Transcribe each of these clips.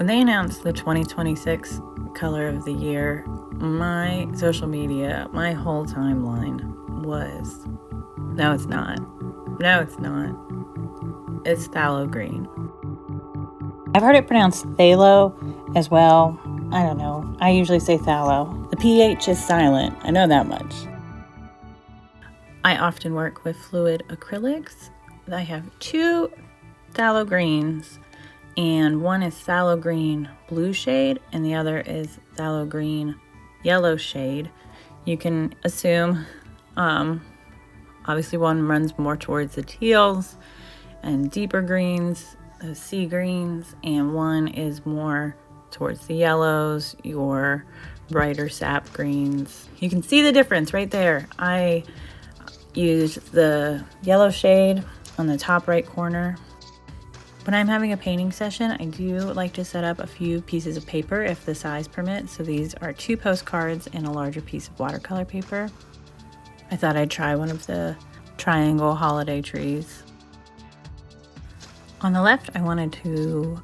When they announced the 2026 color of the year, my social media, my whole timeline was, no, it's not. No, it's not. It's phthalo green. I've heard it pronounced phthalo as well. I don't know. I usually say phthalo. The PH is silent. I know that much. I often work with fluid acrylics. I have 2 phthalo greens, and one is phthalo green blue shade and the other is phthalo green yellow shade. You can assume obviously one runs more towards the teals and deeper greens, the sea greens, and one is more towards the yellows, your brighter sap greens. You can see the difference right there. I use the yellow shade on the top right corner. When I'm having a painting session, I do like to set up a few pieces of paper if the size permits. So these are 2 postcards and a larger piece of watercolor paper. I thought I'd try one of the triangle holiday trees. On the left, I wanted to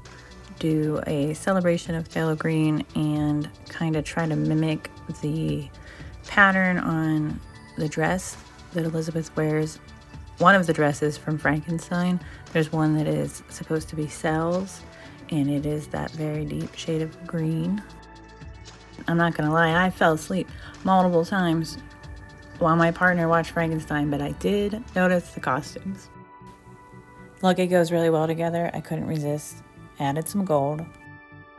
do a celebration of phthalo green and kind of try to mimic the pattern on the dress that Elizabeth wears. One of the dresses from Frankenstein, there's one that is supposed to be cells, and it is that very deep shade of green. I'm not gonna lie, I fell asleep multiple times while my partner watched Frankenstein, but I did notice the costumes. Look, it goes really well together. I couldn't resist. Added some gold.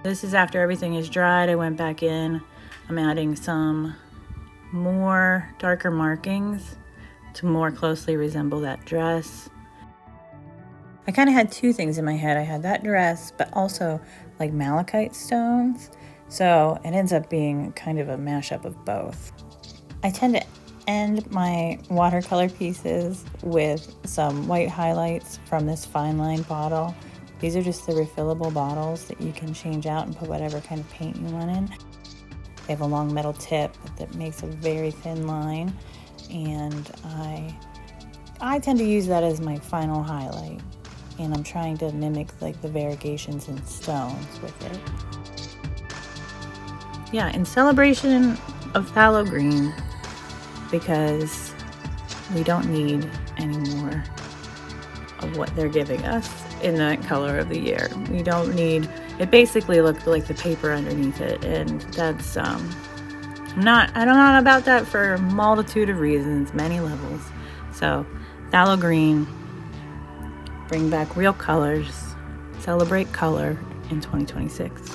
This is after everything is dried. I went back in. I'm adding some more darker markings to more closely resemble that dress. I kind of had 2 things in my head. I had that dress, but also like malachite stones. So it ends up being kind of a mashup of both. I tend to end my watercolor pieces with some white highlights from this fine line bottle. These are just the refillable bottles that you can change out and put whatever kind of paint you want in. They have a long metal tip that makes a very thin line, and I tend to use that as my final highlight, and I'm trying to mimic like the variegations in stones with it. Yeah, in celebration of phthalo green, because we don't need any more of what they're giving us in that color of the year. We don't need, it basically looked like the paper underneath it, and that's I'm not about that for a multitude of reasons, many levels. So phthalo green, bring back real colors, celebrate color in 2026.